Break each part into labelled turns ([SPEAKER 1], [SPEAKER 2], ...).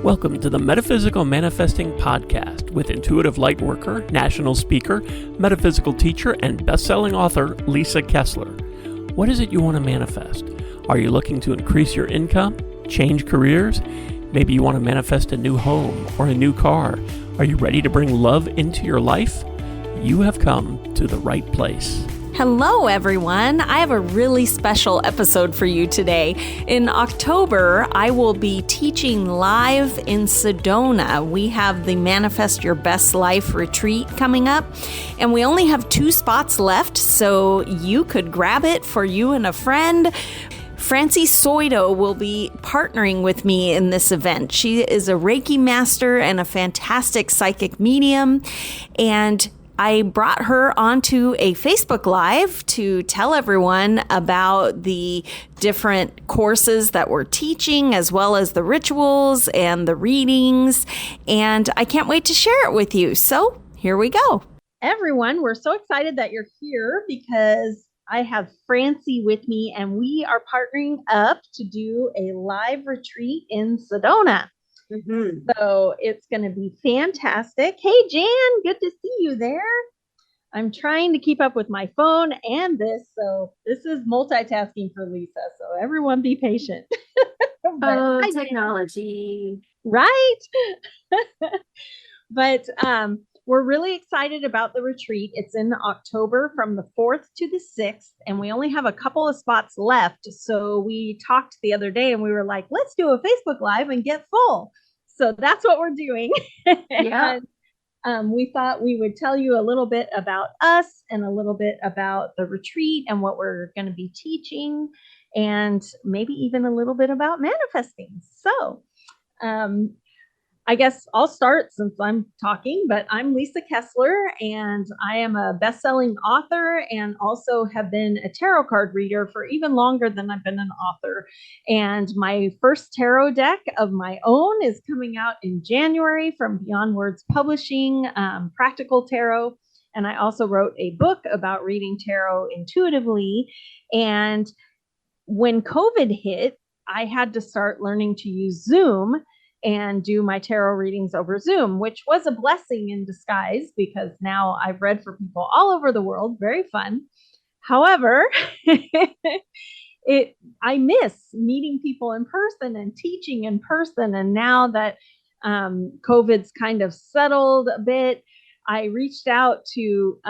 [SPEAKER 1] Welcome to the Metaphysical Manifesting Podcast with intuitive lightworker, national speaker, metaphysical teacher, and best-selling author Lisa Kessler. What is it you want to manifest? Are you looking to increase your income, change careers? Maybe you want to manifest a new home or a new car. Are you ready to bring love into your life? You have come to the right place.
[SPEAKER 2] Hello, everyone. I have a really special episode for you today. In October, I will be teaching live in Sedona. We have the Manifest Your Best Life retreat coming up, and we only have 2 spots left, so you could grab it for you and a friend. Francie Soito will be partnering with me in this event. She is a Reiki Master and a fantastic psychic medium, and I brought her onto a Facebook Live to tell everyone about the different courses that we're teaching, as well as the rituals and the readings. And I can't wait to share it with you. So here we go. Everyone, we're so excited that you're here because I have Francie with me, and we are partnering up to do a live retreat in Sedona. So it's going to be fantastic. Hey, Jan, good to see you there. I'm trying to keep up with my phone and this. So this is multitasking for Lisa. So everyone be patient.
[SPEAKER 3] Hi, technology.
[SPEAKER 2] Right. But we're really excited about the retreat. It's in October from the 4th to the 6th, and we only have a couple of spots left. So we talked the other day and we were like, let's do a Facebook Live and get full. So that's what we're doing.
[SPEAKER 3] Yeah.
[SPEAKER 2] And we thought we would tell you a little bit about us and a little bit about the retreat and what we're going to be teaching, and maybe even a little bit about manifesting. So I guess I'll start since I'm talking, but I'm Lisa Kessler, and I am a best-selling author and also have been a tarot card reader for even longer than I've been an author. And my first tarot deck of my own is coming out in January from Beyond Words Publishing, Practical Tarot. And I also wrote a book about reading tarot intuitively. And when COVID hit, I had to start learning to use Zoom and do my tarot readings over Zoom, which was a blessing in disguise because now I've read for people all over the world. Very fun. However, I miss meeting people in person and teaching in person. And now that COVID's kind of settled a bit, I reached out to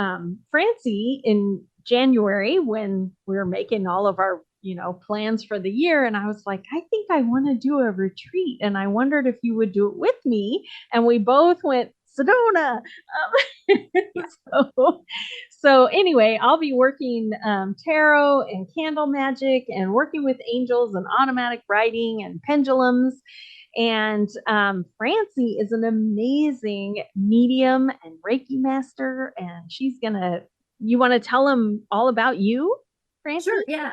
[SPEAKER 2] Francie in January when we were making all of our plans for the year. And I was like, I think I want to do a retreat. And I wondered if you would do it with me. And we both went, Sedona. So anyway, I'll be working tarot and candle magic and working with angels and automatic writing and pendulums. And Francie is an amazing medium and Reiki master. And you want to tell them all about you? Francie?
[SPEAKER 3] Sure. Yeah.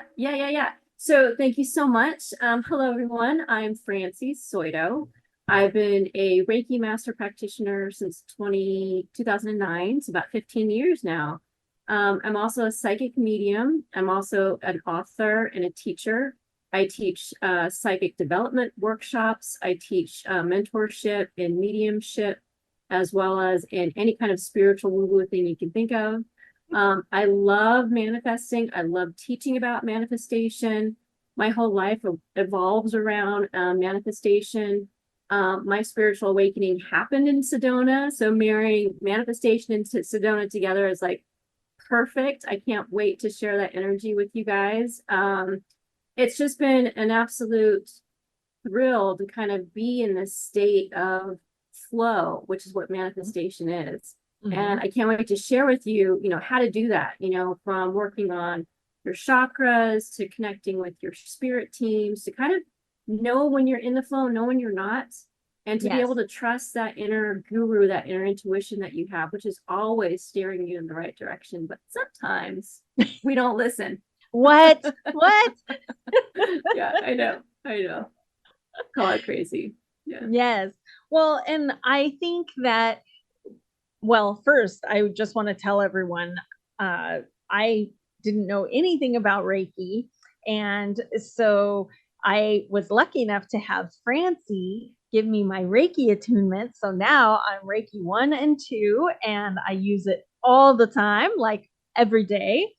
[SPEAKER 3] So thank you so much. Hello, everyone. I'm Francie Soito. I've been a Reiki Master practitioner since 2009. So about 15 years now. I'm also a psychic medium. I'm also an author and a teacher. I teach psychic development workshops. I teach mentorship and mediumship, as well as in any kind of spiritual woo-woo thing you can think of. I love manifesting. I love teaching about manifestation. My whole life evolves around manifestation. My spiritual awakening happened in Sedona. So marrying manifestation and Sedona together is like perfect. I can't wait to share that energy with you guys. It's just been an absolute thrill to kind of be in this state of flow, which is what manifestation is. Mm-hmm. And I can't wait to share with you, how to do that, from working on your chakras to connecting with your spirit teams to kind of know when you're in the flow, know when you're not, and to be able to trust that inner guru, that inner intuition that you have, which is always steering you in the right direction. But sometimes we don't listen.
[SPEAKER 2] What?
[SPEAKER 3] Yeah, I know. Call it crazy. Yeah.
[SPEAKER 2] Yes. Well, and I think that, first, I just want to tell everyone, I didn't know anything about Reiki. And so I was lucky enough to have Francie give me my Reiki attunement. So now I'm Reiki 1 and 2, and I use it all the time, like every day.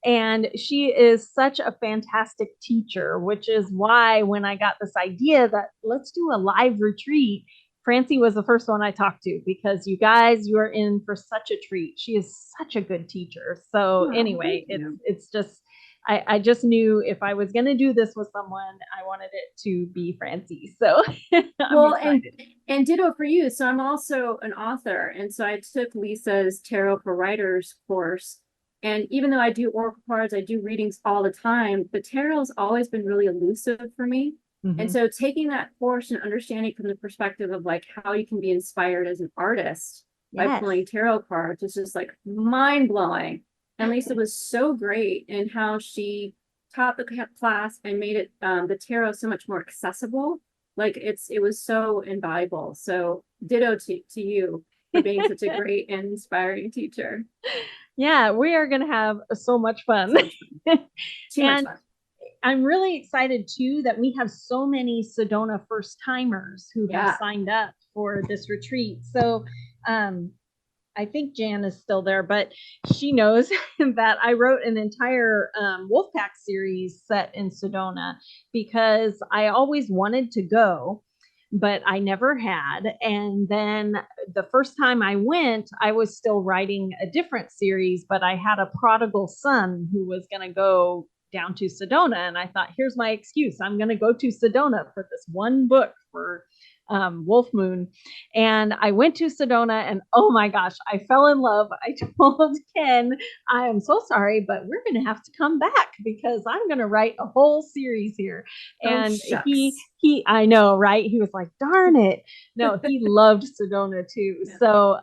[SPEAKER 2] And she is such a fantastic teacher, which is why when I got this idea that let's do a live retreat, Francie was the first one I talked to, because you guys, you are in for such a treat. She is such a good teacher. So anyway, it's just, I just knew if I was going to do this with someone, I wanted it to be Francie. So I'm excited.
[SPEAKER 3] And ditto for you. So I'm also an author. And so I took Lisa's Tarot for Writers course. And even though I do oracle cards, I do readings all the time, but tarot's always been really elusive for me. Mm-hmm. And so taking that course and understanding from the perspective of like how you can be inspired as an artist by pulling tarot cards is just like mind blowing. And Lisa was so great in how she taught the class and made it the tarot so much more accessible. Like it was so invaluable. So ditto to you for being such a great and inspiring teacher.
[SPEAKER 2] Yeah, we are going to have so much fun.
[SPEAKER 3] Too much fun.
[SPEAKER 2] I'm really excited too that we have so many Sedona first timers who have signed up for this retreat. So I think Jan is still there, but she knows that I wrote an entire Wolfpack series set in Sedona because I always wanted to go, but I never had. And then the first time I went, I was still writing a different series, but I had a prodigal son who was going to go down to Sedona. And I thought, here's my excuse. I'm going to go to Sedona for this one book for Wolf Moon. And I went to Sedona and oh my gosh, I fell in love. I told Ken, I am so sorry, but we're going to have to come back because I'm going to write a whole series here. And I know, right? He was like, darn it. No, he loved Sedona too. Yeah. So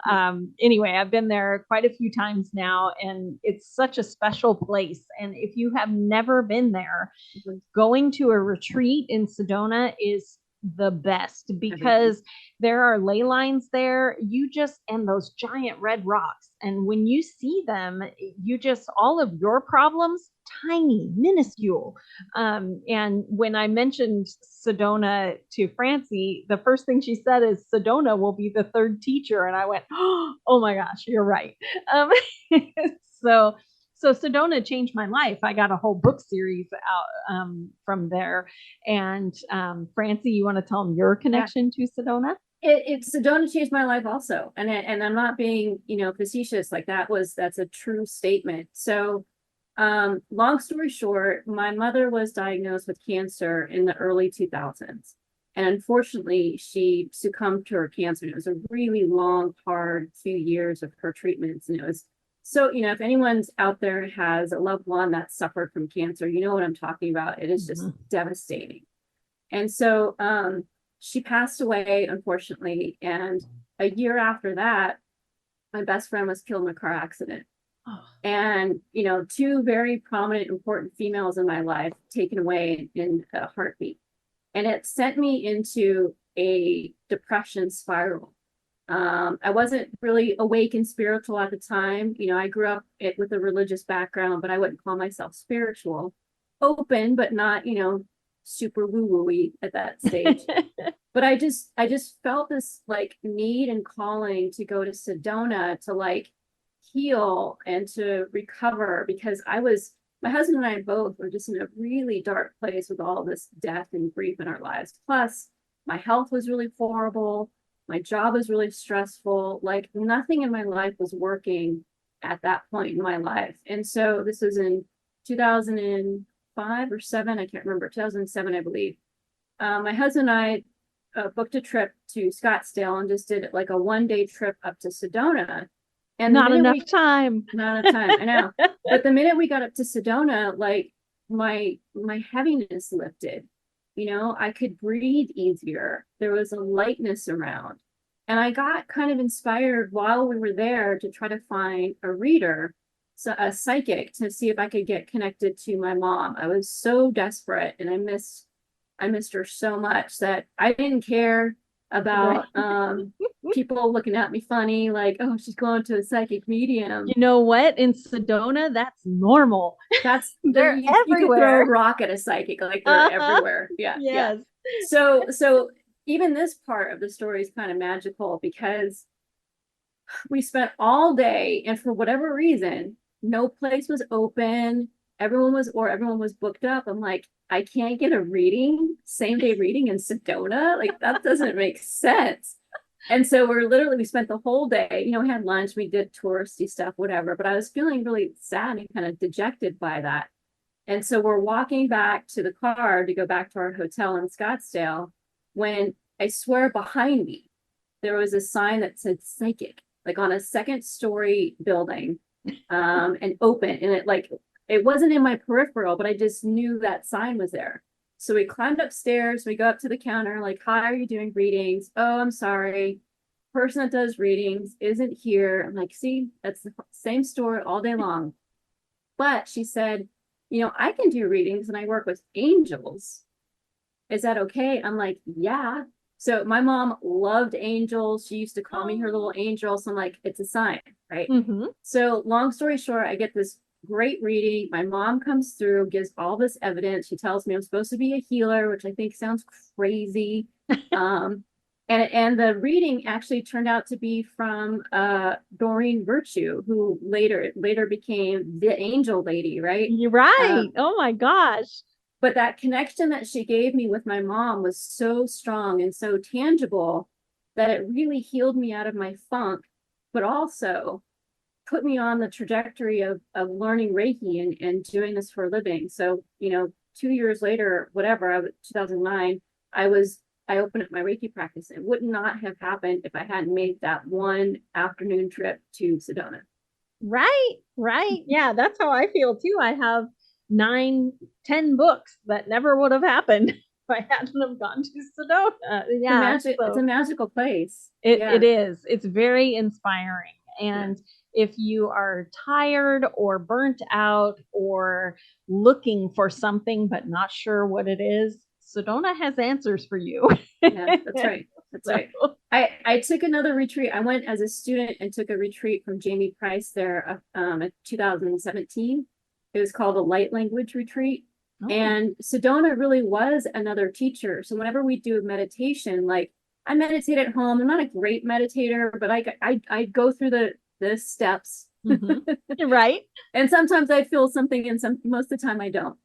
[SPEAKER 2] anyway, I've been there quite a few times now and it's such a special place. And if you have never been there, going to a retreat in Sedona is the best because there are ley lines there, and those giant red rocks. And when you see them, all of your problems, tiny, minuscule. And when I mentioned Sedona to Francie, the first thing she said is Sedona will be the third teacher. And I went, oh my gosh, you're right. So Sedona changed my life. I got a whole book series out from there. And Francie, you want to tell them your connection to Sedona?
[SPEAKER 3] Sedona changed my life also. And I'm not being, facetious. Like that's a true statement. So long story short, my mother was diagnosed with cancer in the early 2000s. And unfortunately, she succumbed to her cancer. It was a really long, hard few years of her treatments. And it was so, if anyone's out there has a loved one that suffered from cancer, you know what I'm talking about. It is just devastating. And so she passed away, unfortunately. And a year after that, my best friend was killed in a car accident. Oh. And, two very prominent, important females in my life taken away in a heartbeat. And it sent me into a depression spiral. I wasn't really awake and spiritual at the time. I grew up with a religious background, but I wouldn't call myself spiritual. Open, but not, super woo-woo-y at that stage. But I just felt this like need and calling to go to Sedona to like heal and to recover because my husband and I both were just in a really dark place with all this death and grief in our lives. Plus, my health was really horrible. My job was really stressful. Like nothing in my life was working at that point in my life. And so this was in 2005 or 7, I can't remember, 2007, I believe. My husband and I booked a trip to Scottsdale and just did like a one-day trip up to Sedona. And
[SPEAKER 2] not enough time,
[SPEAKER 3] I know. But the minute we got up to Sedona, like my heaviness lifted. I could breathe easier. There was a lightness around. And I got kind of inspired while we were there to try to find a reader, so a psychic, to see if I could get connected to my mom. I was so desperate and I missed her so much that I didn't care about people looking at me funny, like, oh, she's going to a psychic medium.
[SPEAKER 2] You know what? In Sedona, that's normal.
[SPEAKER 3] They're everywhere. You can throw a rock at a psychic, like they're everywhere. Yeah.
[SPEAKER 2] Yes.
[SPEAKER 3] Yeah. So even this part of the story is kind of magical because we spent all day, and for whatever reason, no place was open. Everyone was booked up. I'm like, I can't get a reading, same day reading in Sedona. Like, that doesn't make sense. And so we spent the whole day, we had lunch, we did touristy stuff, whatever, but I was feeling really sad and kind of dejected by that. And so we're walking back to the car to go back to our hotel in Scottsdale when I swear behind me, there was a sign that said psychic, like on a second story building, and open. And it wasn't in my peripheral, but I just knew that sign was there. So we climbed upstairs, we go up to the counter, like, hi, are you doing readings? Oh, I'm sorry. Person that does readings isn't here. I'm like, see, that's the same story all day long. But she said, I can do readings and I work with angels. Is that okay? I'm like, yeah. So my mom loved angels. She used to call me her little angel. So I'm like, it's a sign, right?
[SPEAKER 2] Mm-hmm.
[SPEAKER 3] So long story short, I get this great reading. My mom comes through, gives all this evidence. She tells me I'm supposed to be a healer, which I think sounds crazy. And the reading actually turned out to be from Doreen Virtue, who later became the angel lady, right?
[SPEAKER 2] You're right. Oh my gosh.
[SPEAKER 3] But that connection that she gave me with my mom was so strong and so tangible that it really healed me out of my funk, but also put me on the trajectory of learning Reiki and doing this for a living. So, 2 years later, whatever, 2009, I opened up my Reiki practice. It would not have happened if I hadn't made that one afternoon trip to Sedona.
[SPEAKER 2] Right. Yeah, that's how I feel too. I have 9-10 books that never would have happened if I hadn't have gone to Sedona. Yeah,
[SPEAKER 3] it's a magical place.
[SPEAKER 2] It is. It's very inspiring. And if you are tired or burnt out or looking for something but not sure what it is, Sedona has answers for you.
[SPEAKER 3] Yeah, that's right. That's right. I took another retreat. I went as a student and took a retreat from Jamie Price there in 2017. It was called a light language retreat. Oh. And Sedona really was another teacher. So whenever we do a meditation, like I meditate at home. I'm not a great meditator, but I go through the steps.
[SPEAKER 2] Mm-hmm. Right.
[SPEAKER 3] And sometimes I feel something and most of the time I don't.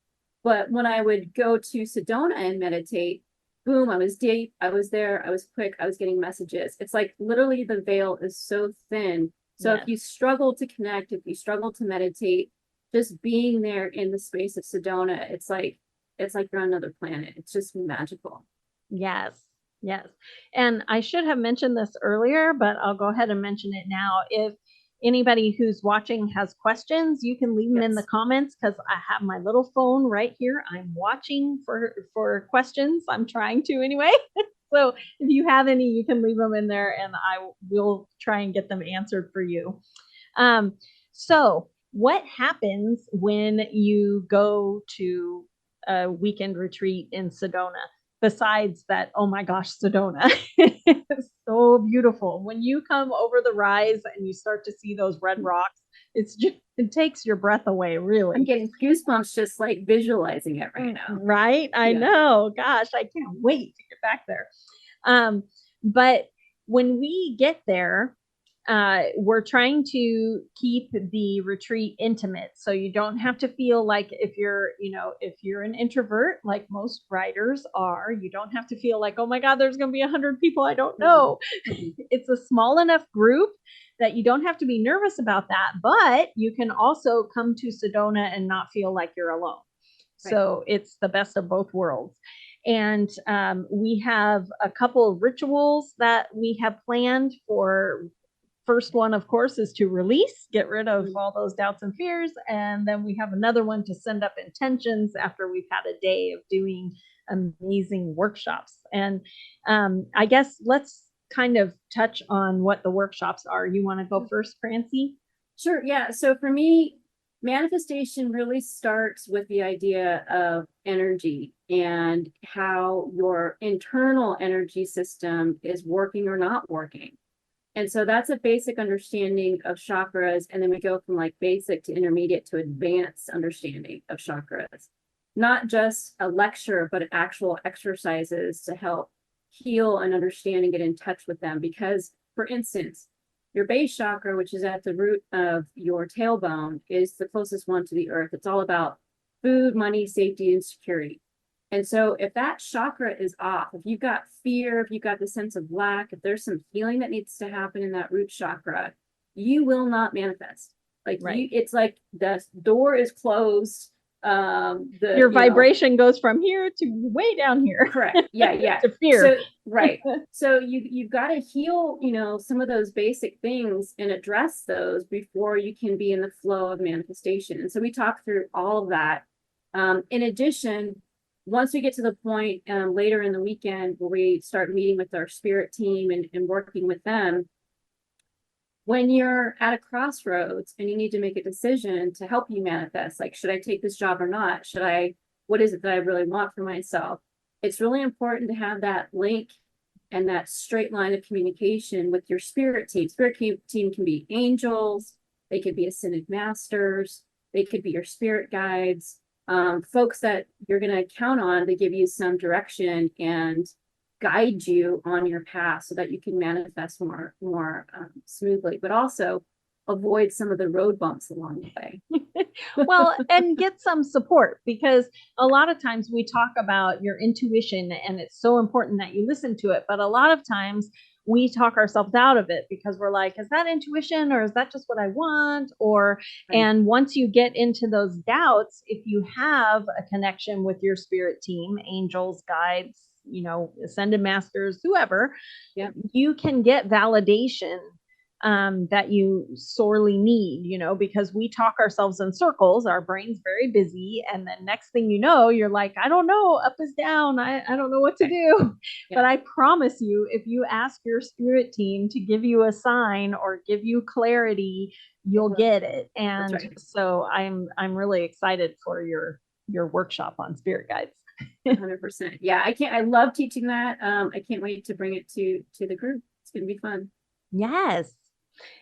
[SPEAKER 3] But when I would go to Sedona and meditate, boom, I was deep, I was there, I was quick, I was getting messages. It's like literally the veil is so thin. So if you struggle to connect, if you struggle to meditate, just being there in the space of Sedona, it's like you're on another planet. It's just magical.
[SPEAKER 2] Yes. And I should have mentioned this earlier, but I'll go ahead and mention it now. If anybody who's watching has questions, you can leave them in the comments because I have my little phone right here. I'm watching for questions. I'm trying to anyway. So if you have any, you can leave them in there and I will try and get them answered for you. So what happens when you go to a weekend retreat in Sedona? Besides that, oh my gosh, Sedona is so beautiful. When you come over the rise and you start to see those red rocks, it takes your breath away, really.
[SPEAKER 3] I'm getting goosebumps just like visualizing it right now.
[SPEAKER 2] Right? I know. Gosh, I can't wait to get back there. But when we get there, we're trying to keep the retreat intimate. So you don't have to feel like if you're an introvert, like most writers are, you don't have to feel like, oh my God, there's going to be 100 people I don't know. Mm-hmm. It's a small enough group that you don't have to be nervous about that, but you can also come to Sedona and not feel like you're alone. Right. So it's the best of both worlds. And we have a couple of rituals that we have planned for. First one, of course, is to release, get rid of all those doubts and fears. And then we have another one to send up intentions after we've had a day of doing amazing workshops. And I guess let's kind of touch on what the workshops are. You want to go first, Francie?
[SPEAKER 3] Sure. Yeah. So for me, manifestation really starts with the idea of energy and how your internal energy system is working or not working. And so that's a basic understanding of chakras. And then we go from like basic to intermediate to advanced understanding of chakras. Not just a lecture, but actual exercises to help heal and understand and get in touch with them. Because, for instance, your base chakra, which is at the root of your tailbone, is the closest one to the earth. It's all about food, money, safety, and security. And so if that chakra is off, if you've got fear, if you've got the sense of lack, if there's some healing that needs to happen in that root chakra, you will not manifest. Like it's like the door is closed.
[SPEAKER 2] Your vibration goes from here to way down here.
[SPEAKER 3] Correct. Yeah.
[SPEAKER 2] To fear.
[SPEAKER 3] So, right. So you've got to heal, some of those basic things and address those before you can be in the flow of manifestation. And so we talk through all of that. In addition, once we get to the point later in the weekend where we start meeting with our spirit team and working with them, when you're at a crossroads and you need to make a decision to help you manifest, like, should I take this job or not? What is it that I really want for myself? It's really important to have that link and that straight line of communication with your spirit team. Spirit team can be angels, they could be ascended masters, they could be your spirit guides, folks that you're going to count on to give you some direction and guide you on your path so that you can manifest more smoothly, but also avoid some of the road bumps along the way.
[SPEAKER 2] Well, and get some support, because a lot of times we talk about your intuition and it's so important that you listen to it. But a lot of times we talk ourselves out of it because we're like, is that intuition or is that just what I want? Or, right. And once you get into those doubts, if you have a connection with your spirit team, angels, guides, ascended masters, whoever, you can get validation that you sorely need, because we talk ourselves in circles, our brain's very busy. And then next thing you know, you're like, I don't know, up is down. I don't know what to do. But I promise you, if you ask your spirit team to give you a sign or give you clarity, you'll get it. And so I'm really excited for your workshop on spirit guides.
[SPEAKER 3] 100%. Yeah, I love teaching that. I can't wait to bring it to the group. It's going to be fun.
[SPEAKER 2] Yes.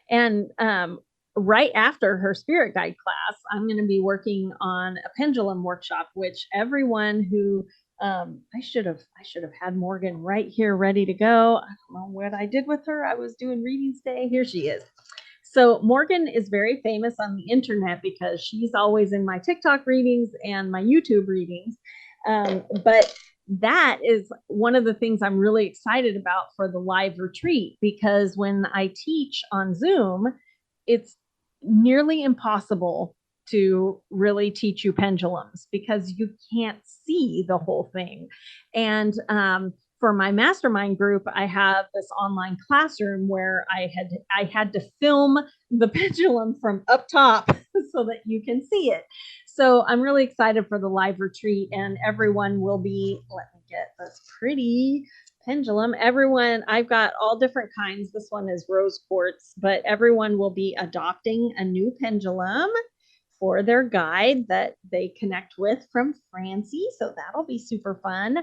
[SPEAKER 2] And right after her spirit guide class, I'm going to be working on a pendulum workshop, which everyone who I should have had Morgan right here ready to go. I don't know what I did with her. I was doing readings today. Here she is. So Morgan is very famous on the internet because she's always in my TikTok readings and my YouTube readings. But that is one of the things I'm really excited about for the live retreat, because when I teach on Zoom, it's nearly impossible to really teach you pendulums because you can't see the whole thing. And for my mastermind group, I have this online classroom where I had to film the pendulum from up top so that you can see it. So I'm really excited for the live retreat, and everyone will be, let me get this pretty pendulum. I've got all different kinds. This one is rose quartz, but everyone will be adopting a new pendulum for their guide that they connect with from Francie. So that'll be super fun.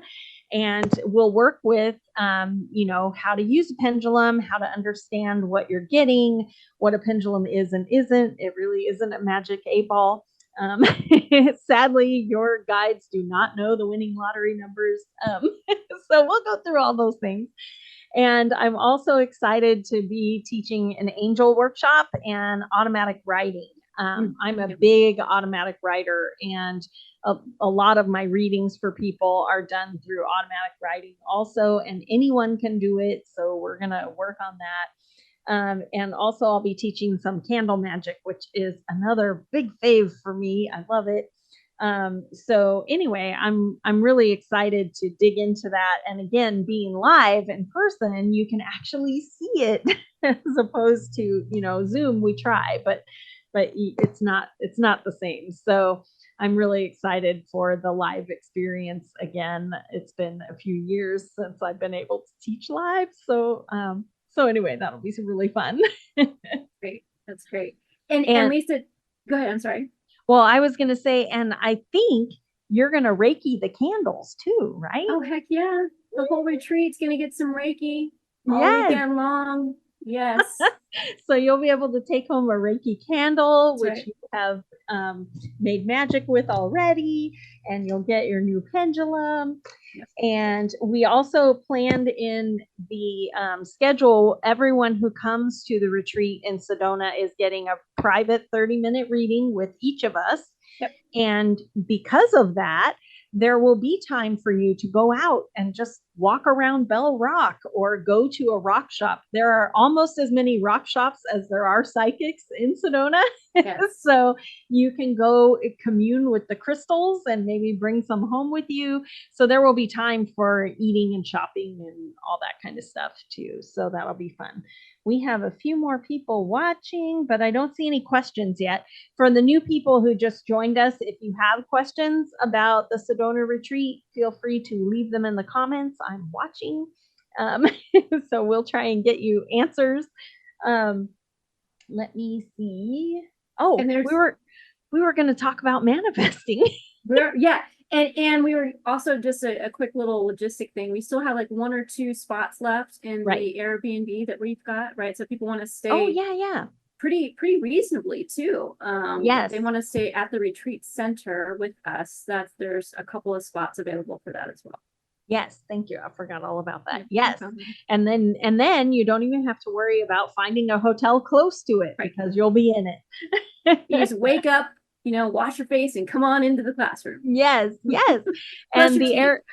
[SPEAKER 2] And we'll work with, how to use a pendulum, how to understand what you're getting, what a pendulum is and isn't. It really isn't a magic 8-ball. Sadly, your guides do not know the winning lottery numbers. So we'll go through all those things. And I'm also excited to be teaching an angel workshop and automatic writing. I'm a big automatic writer, and a lot of my readings for people are done through automatic writing also, and anyone can do it. So we're going to work on that. And also I'll be teaching some candle magic, which is another big fave for me. I love it. So anyway, I'm really excited to dig into that. And again, being live in person, you can actually see it as opposed to, Zoom, we try, but it's not the same. So I'm really excited for the live experience. Again, it's been a few years since I've been able to teach live. So anyway, that'll be really fun.
[SPEAKER 3] Great. That's great. And Lisa, go ahead. I'm sorry.
[SPEAKER 2] Well, I was going to say, and I think you're going to Reiki the candles too, right?
[SPEAKER 3] Oh, heck yeah. The whole retreat's going to get some Reiki all weekend long. Yes.
[SPEAKER 2] So you'll be able to take home a Reiki candle,
[SPEAKER 3] That's
[SPEAKER 2] which
[SPEAKER 3] right.
[SPEAKER 2] you have made magic with already, and you'll get your new pendulum.
[SPEAKER 3] Yep.
[SPEAKER 2] And we also planned in the schedule, everyone who comes to the retreat in Sedona is getting a private 30-minute reading with each of us.
[SPEAKER 3] Yep.
[SPEAKER 2] And because of that, there will be time for you to go out and just walk around Bell Rock or go to a rock shop. There are almost as many rock shops as there are psychics in Sedona.
[SPEAKER 3] Yes.
[SPEAKER 2] So you can go commune with the crystals and maybe bring some home with you. So there will be time for eating and shopping and all that kind of stuff too. So that'll be fun. We have a few more people watching, but I don't see any questions yet. For the new people who just joined us, if you have questions about the Sedona retreat, feel free to leave them in the comments. I'm watching. So we'll try and get you answers. Let me see. Oh,
[SPEAKER 3] And
[SPEAKER 2] we were going to talk about manifesting.
[SPEAKER 3] And we were also just a quick little logistic thing. We still have like 1 or 2 spots left in the Airbnb that we've got, right? So people want to stay.
[SPEAKER 2] Oh, yeah.
[SPEAKER 3] Pretty reasonably too.
[SPEAKER 2] Yes.
[SPEAKER 3] They want to stay at the retreat center with us. There's a couple of spots available for that as well.
[SPEAKER 2] Yes, thank you. I forgot all about that. Yes. And then you don't even have to worry about finding a hotel close to it, right, because you'll be in it.
[SPEAKER 3] You just wake up, wash your face and come on into the classroom.
[SPEAKER 2] Yes.
[SPEAKER 3] And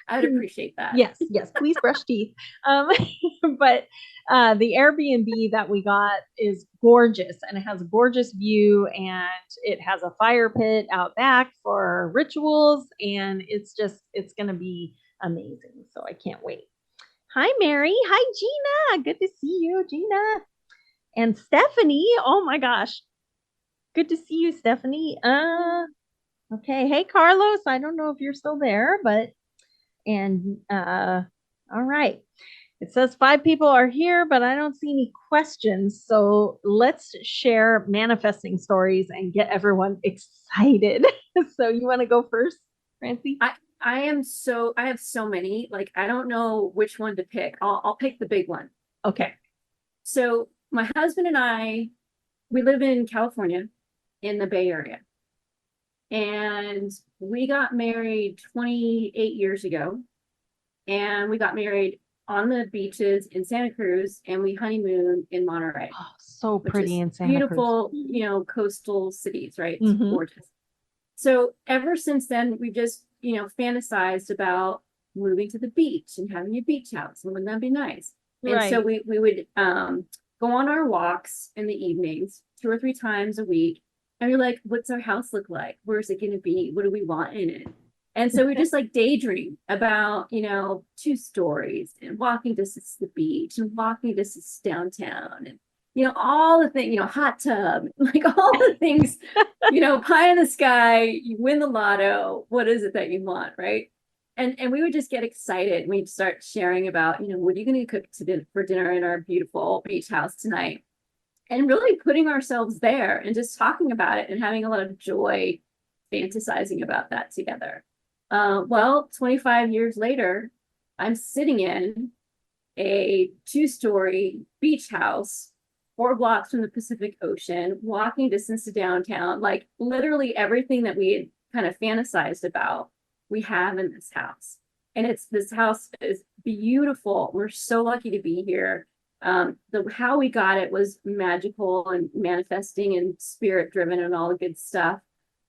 [SPEAKER 3] I'd appreciate that.
[SPEAKER 2] Yes, please brush teeth. But the Airbnb that we got is gorgeous, and it has a gorgeous view, and it has a fire pit out back for rituals, and it's going to be amazing. So I can't wait. Hi, Mary. Hi, Gina. Good to see you, Gina. And Stephanie. Oh my gosh. Good to see you, Stephanie. Okay. Hey, Carlos. I don't know if you're still there, but all right. It says 5 people are here, but I don't see any questions. So let's share manifesting stories and get everyone excited. So you want to go first, Francie?
[SPEAKER 3] I have so many, like, I don't know which one to pick. I'll pick the big one.
[SPEAKER 2] Okay.
[SPEAKER 3] So my husband and I, we live in California in the Bay Area, and we got married 28 years ago, and we got married on the beaches in Santa Cruz, and we honeymooned in Monterey.
[SPEAKER 2] Oh, so pretty in Santa
[SPEAKER 3] beautiful, Cruz. Beautiful, coastal cities, right? It's gorgeous. So ever since then, we've just, fantasized about moving to the beach and having a beach house. And wouldn't that be nice? And right. So we would go on our walks in the evenings 2 or 3 times a week. And we're like, what's our house look like? Where's it going to be? What do we want in it? And so we just like daydream about, 2 stories and walking distance to the beach and walking distance downtown and, all the things, hot tub, like all the things, pie in the sky, you win the lotto. What is it that you want? Right. And we would just get excited. We'd start sharing about, what are you going to cook for dinner in our beautiful beach house tonight? And really putting ourselves there and just talking about it and having a lot of joy fantasizing about that together. 25 years later, I'm sitting in a 2-story beach house 4 blocks from the Pacific Ocean, walking distance to downtown, like literally everything that we had kind of fantasized about, we have in this house. And this house is beautiful. We're so lucky to be here. How we got it was magical and manifesting and spirit driven and all the good stuff,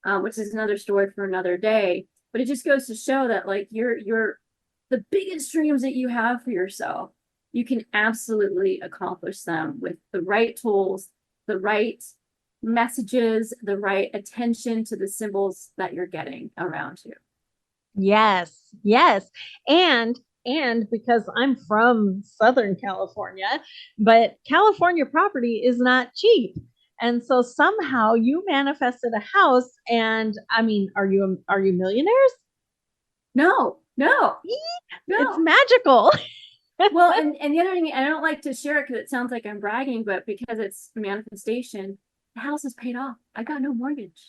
[SPEAKER 3] which is another story for another day. But it just goes to show that like you're the biggest dreams that you have for yourself, you can absolutely accomplish them with the right tools, the right messages, the right attention to the symbols that you're getting around you.
[SPEAKER 2] Yes. And because I'm from Southern California, but California property is not cheap. And so somehow you manifested a house, and I mean, are you millionaires?
[SPEAKER 3] No.
[SPEAKER 2] It's magical.
[SPEAKER 3] Well, and the other thing, I don't like to share it because it sounds like I'm bragging, but because it's manifestation, the house is paid off. I got no mortgage.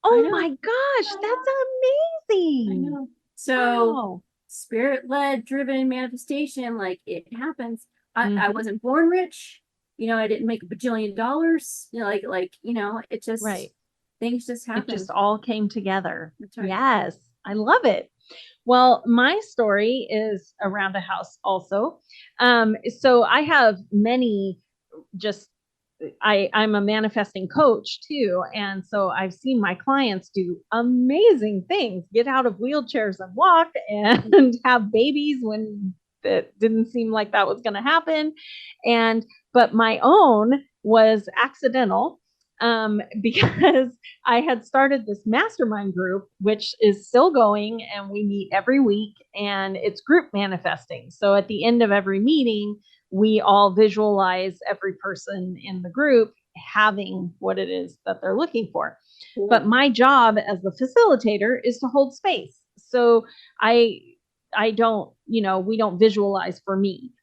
[SPEAKER 2] Oh my gosh, that's amazing.
[SPEAKER 3] I know. So spirit-led, driven manifestation, like it happens. I wasn't born rich. I didn't make $1 bajillion, it just,
[SPEAKER 2] Right.
[SPEAKER 3] things just
[SPEAKER 2] It
[SPEAKER 3] happen.
[SPEAKER 2] just all came together.
[SPEAKER 3] That's right.
[SPEAKER 2] Yes, I love it. Well, my story is around a house also. So I have many just I'm a manifesting coach too. And so I've seen my clients do amazing things, get out of wheelchairs and walk and have babies when it didn't seem like that was going to happen. But my own was accidental because I had started this mastermind group, which is still going, and we meet every week, and it's group manifesting. So at the end of every meeting, we all visualize every person in the group having what it is that they're looking for. Cool. But my job as the facilitator is to hold space. So I don't, we don't visualize for me.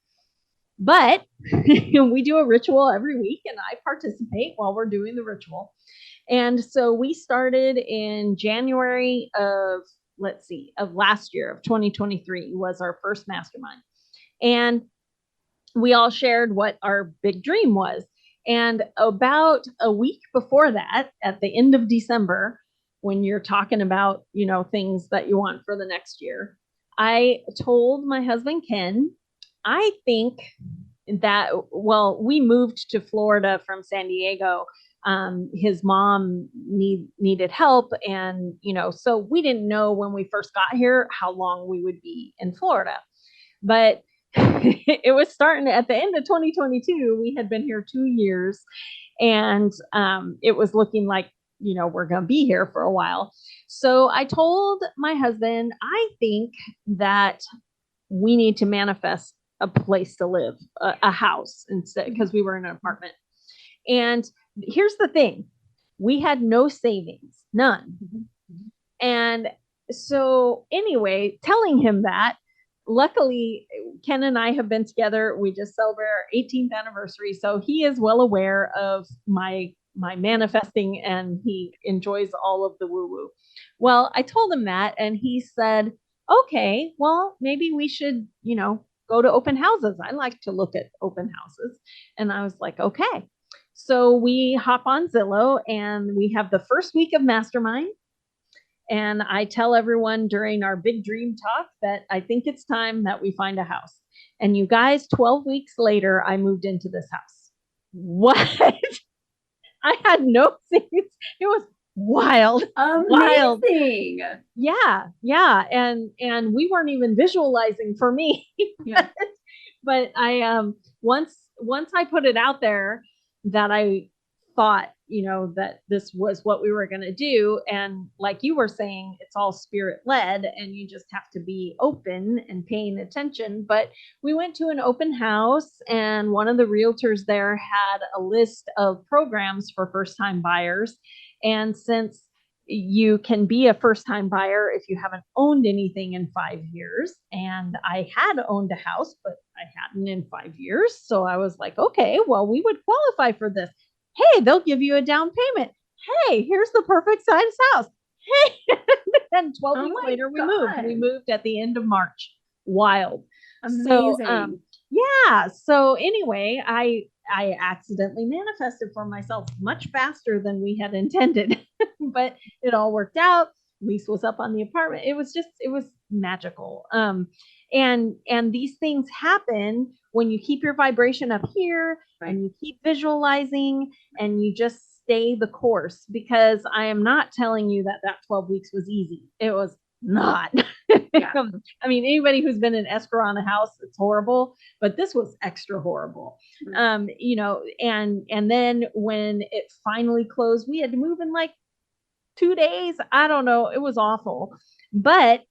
[SPEAKER 2] But we do a ritual every week, and I participate while we're doing the ritual. And so we started in January of last year, of 2023 was our first mastermind. And we all shared what our big dream was. And about a week before that, at the end of December, when you're talking about, things that you want for the next year, I told my husband, Ken, I think that, we moved to Florida from San Diego. His mom needed help. And, so we didn't know when we first got here how long we would be in Florida. But it was starting at the end of 2022. We had been here 2 years, and it was looking like, we're going to be here for a while. So I told my husband, I think that we need to manifest a place to live, a house instead, because we were in an apartment. And here's the thing. We had no savings, none. And so anyway, telling him that, luckily, Ken and I have been together. We just celebrated our 18th anniversary. So he is well aware of my manifesting, and he enjoys all of the woo-woo. Well, I told him that, and he said, okay, well, maybe we should, go to open houses. I like to look at open houses. And I was like, okay. So we hop on Zillow, and we have the first week of mastermind. And I tell everyone during our big dream talk that I think it's time that we find a house. And you guys, 12 weeks later, I moved into this house. What? I had no things. It was wild.
[SPEAKER 3] Amazing.
[SPEAKER 2] Wild. Yeah. And we weren't even visualizing for me.
[SPEAKER 3] Yeah.
[SPEAKER 2] But I once I put it out there that I thought, that this was what we were going to do. And like you were saying, it's all spirit led, and you just have to be open and paying attention. But we went to an open house, and one of the realtors there had a list of programs for first time buyers. And since you can be a first time buyer if you haven't owned anything in 5 years, and I had owned a house, but I hadn't in 5 years. So I was like, okay, well, we would qualify for this. Hey, they'll give you a down payment. Hey, here's the perfect size house. Hey, and 12 weeks later, we moved. We moved at the end of March. Wild.
[SPEAKER 3] Amazing.
[SPEAKER 2] So, yeah. So anyway, I accidentally manifested for myself much faster than we had intended, but it all worked out. Lease was up on the apartment. It was magical. And these things happen when you keep your vibration up here, right, and you keep visualizing, and you just stay the course, because I am not telling you that 12 weeks was easy. It was not. Yeah. I mean, anybody who's been in escrow on a house, it's horrible, but this was extra horrible. Mm-hmm. And then when it finally closed, we had to move in like 2 days. I don't know. It was awful, but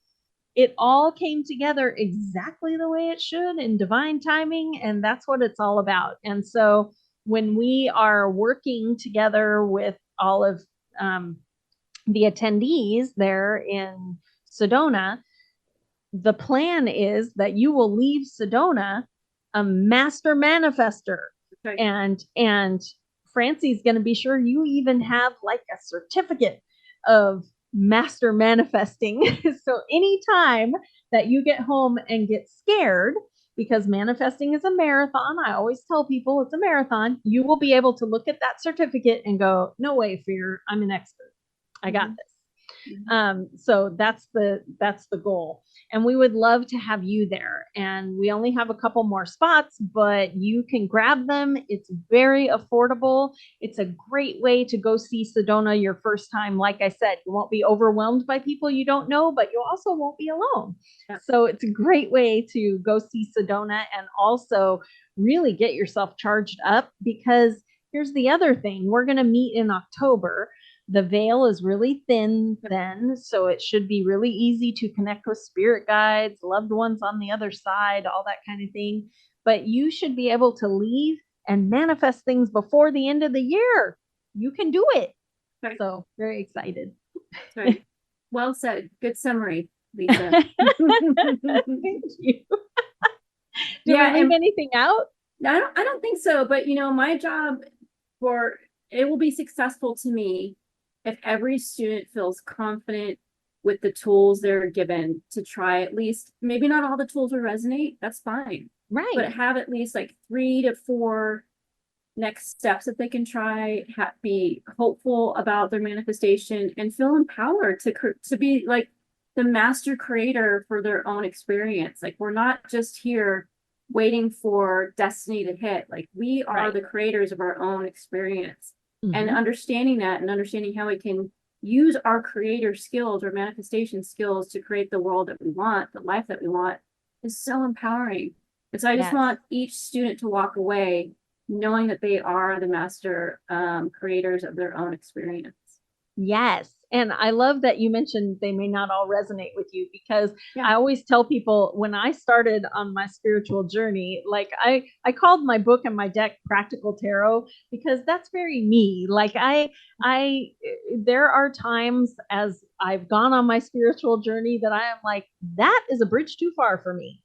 [SPEAKER 2] it all came together exactly the way it should, in divine timing. And that's what it's all about. And so when we are working together with all of the attendees there in Sedona, the plan is that you will leave Sedona a master manifester. Okay. And Francie's going to be sure you even have like a certificate of master manifesting. So anytime that you get home and get scared, because manifesting is a marathon. I always tell people it's a marathon. You will be able to look at that certificate and go, no way, fear, I'm an expert. I got this. So that's the goal. And we would love to have you there. And we only have a couple more spots, but you can grab them. It's very affordable. It's a great way to go see Sedona your first time. Like I said, you won't be overwhelmed by people you don't know, but you also won't be alone. Yeah. So it's a great way to go see Sedona and also really get yourself charged up, because here's the other thing. We're going to meet in October. The veil is really thin then, so it should be really easy to connect with spirit guides, loved ones on the other side, all that kind of thing. But you should be able to leave and manifest things before the end of the year. You can do it. Right. So very excited.
[SPEAKER 3] Right. Well said. Good summary, Lisa.
[SPEAKER 2] Thank you. Did we leave anything out?
[SPEAKER 3] I don't think so. But my job it will be successful to me if every student feels confident with the tools they're given to try. At least, maybe not all the tools will resonate, that's fine.
[SPEAKER 2] Right.
[SPEAKER 3] But have at least like 3 to 4 next steps that they can try, be hopeful about their manifestation, and feel empowered to be like the master creator for their own experience. Like, we're not just here waiting for destiny to hit. Like, we are the creators of our own experience. And understanding that, and understanding how we can use our creator skills or manifestation skills to create the world that we want, the life that we want, is so empowering. And so I just want each student to walk away knowing that they are the master creators of their own experience. Yes.
[SPEAKER 2] And I love that you mentioned they may not all resonate with you, because I always tell people, when I started on my spiritual journey, like I called my book and my deck Practical Tarot, because that's very me. Like there are times as I've gone on my spiritual journey that I am like, that is a bridge too far for me.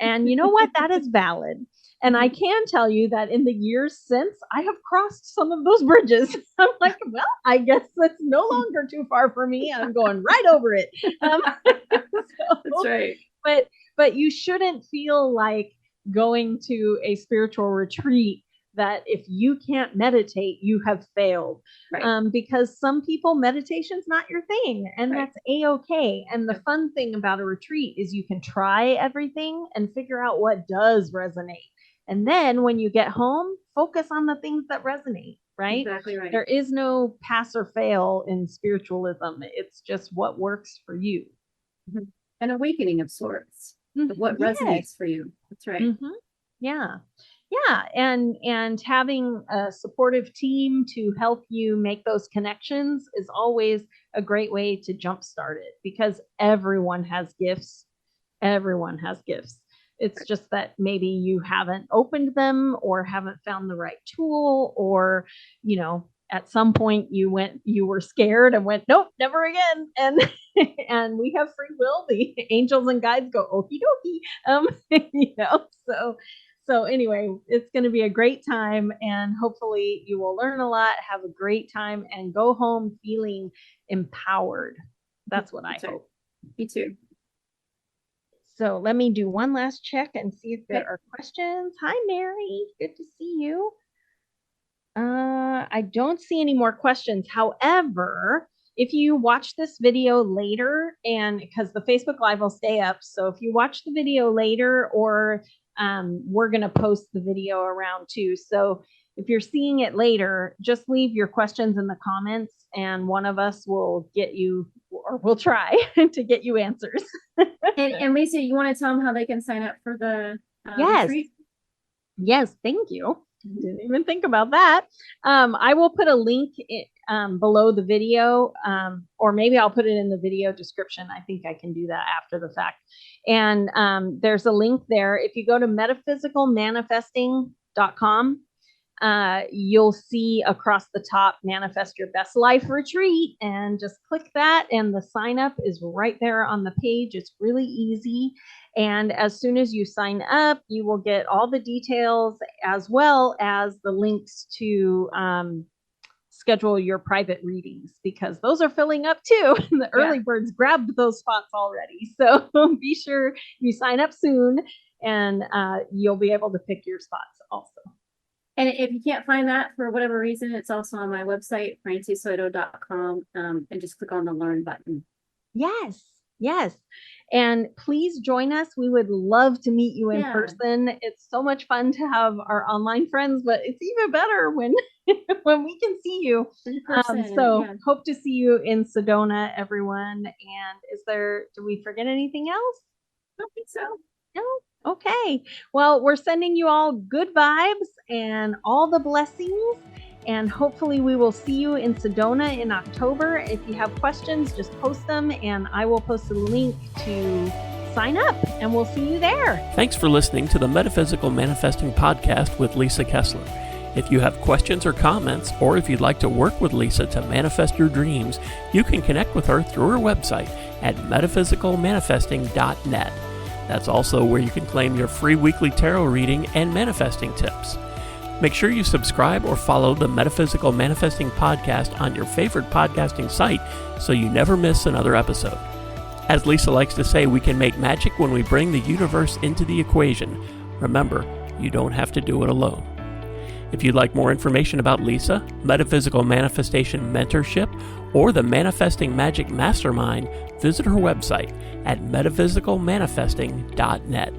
[SPEAKER 2] And you know what? That is valid. And I can tell you that in the years since, I have crossed some of those bridges. I'm like, well, I guess that's no longer too far for me. I'm going right over it.
[SPEAKER 3] That's right.
[SPEAKER 2] But you shouldn't feel like going to a spiritual retreat that if you can't meditate, you have failed. Right. Because some people, meditation's not your thing, and that's a-okay. And the fun thing about a retreat is you can try everything and figure out what does resonate. And then when you get home, focus on the things that resonate, right?
[SPEAKER 3] Exactly right.
[SPEAKER 2] There is no pass or fail in spiritualism. It's just what works for you.
[SPEAKER 3] Mm-hmm. An awakening of sorts. Of what resonates for you. That's right.
[SPEAKER 2] Mm-hmm. Yeah. Yeah. And having a supportive team to help you make those connections is always a great way to jumpstart it, because everyone has gifts. Everyone has gifts. It's just that maybe you haven't opened them or haven't found the right tool, or, at some point you were scared and went, nope, never again. And we have free will. The angels and guides go, okie dokie. So anyway, it's going to be a great time, and hopefully you will learn a lot, have a great time, and go home feeling empowered. That's what I hope.
[SPEAKER 3] Me too.
[SPEAKER 2] So let me do one last check and see if there are questions. Hi, Mary. Good to see you. I don't see any more questions. However, if you watch this video later, and because the Facebook Live will stay up, so if you watch the video later, or we're going to post the video around too. So if you're seeing it later, just leave your questions in the comments, and one of us will get you, or we'll try to get you answers.
[SPEAKER 3] And Lisa, you want to tell them how they can sign up for the retreat?
[SPEAKER 2] Yes, thank you. Didn't even think about that. I will put a link below the video, or maybe I'll put it in the video description. I think I can do that after the fact. And there's a link there. If you go to metaphysicalmanifesting.com, you'll see across the top, Manifest Your Best Life Retreat, and just click that, and the sign up is right there on the page. It's really easy. And as soon as you sign up, you will get all the details, as well as the links to schedule your private readings, because those are filling up too. The early birds grabbed those spots already. So be sure you sign up soon. and you'll be able to pick your spots also.
[SPEAKER 3] And if you can't find that for whatever reason, it's also on my website, franciesoito.com, and just click on the Learn button.
[SPEAKER 2] Yes. And please join us. We would love to meet you in person. It's so much fun to have our online friends, but it's even better when when we can see you. Hope to see you in Sedona, everyone. And do we forget anything else?
[SPEAKER 3] I don't think so.
[SPEAKER 2] No? Okay. Well, we're sending you all good vibes and all the blessings. And hopefully we will see you in Sedona in October. If you have questions, just post them and I will post a link to sign up and we'll see you there.
[SPEAKER 1] Thanks for listening to the Metaphysical Manifesting Podcast with Lisa Kessler. If you have questions or comments, or if you'd like to work with Lisa to manifest your dreams, you can connect with her through her website at metaphysicalmanifesting.net. That's also where you can claim your free weekly tarot reading and manifesting tips. Make sure you subscribe or follow the Metaphysical Manifesting Podcast on your favorite podcasting site so you never miss another episode. As Lisa likes to say, we can make magic when we bring the universe into the equation. Remember, you don't have to do it alone. If you'd like more information about Lisa, Metaphysical Manifestation Mentorship, or the Manifesting Magic Mastermind, visit her website at metaphysicalmanifesting.net.